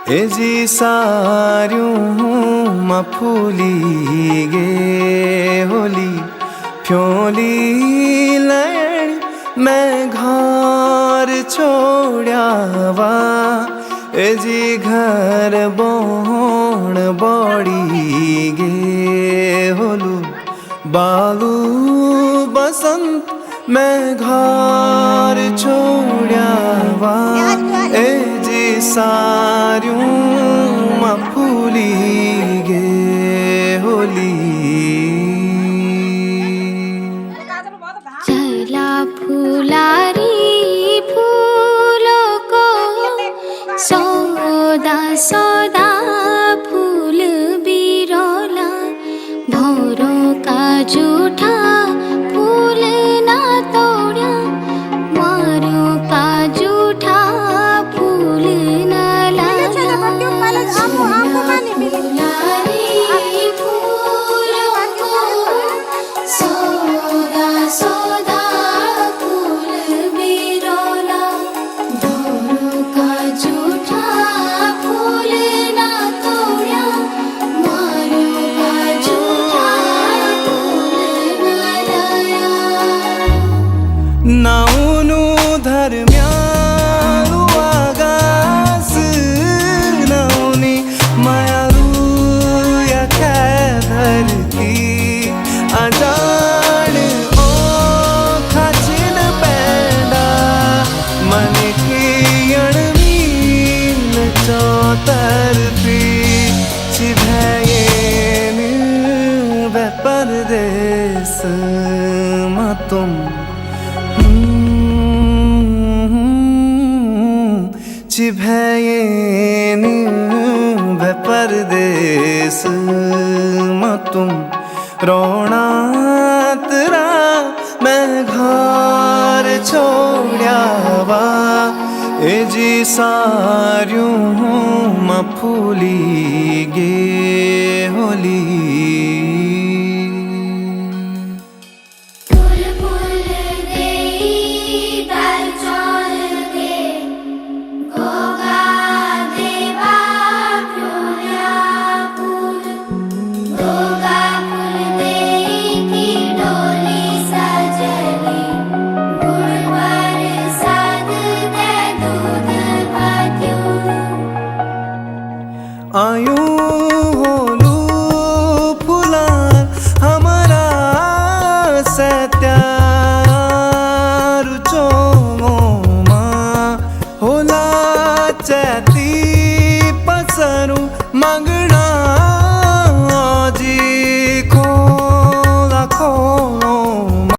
ए जी सारियूं मां फूली गे होली फ्योली लैण मैं घर छोड़ावा। ए जी घर बोण बड़ी गे होलू बालू बसंत मैं घर छोड़ावा। ए जी सारियूं मां फूली गे होली। चला फुलारी फूलों को सौदा सौदा फूल बिरोला भौरों का जूठा फूल ना तोड़ा मारों का जूठा फूल ना लाया। फुलारी फूलों को सौदा सौदा फूल बिरोला भौरों का जूठा फूल ना तोड़ा मारों का जूठा फूल ना लाया। नाऊनु धर्म्यालू आगास नाऊनी मायारू या धरती अजान ओ खाचिन पैंडा मन की अणवीन चौतरफी चिभयेन वे परदेस मां तुम चिभयेन वे परदेस मां तुम रोना तेरा मैं घर छोड़ावा। ए जी सारियूं मां फूली गे होली। फूल फूल देई दाल चौल दे गोगा देवा फ्योल्या फूल गोगा फूल देई की डोली सजली गुड़वार साद दे दूध भात्यूं। आयूं हो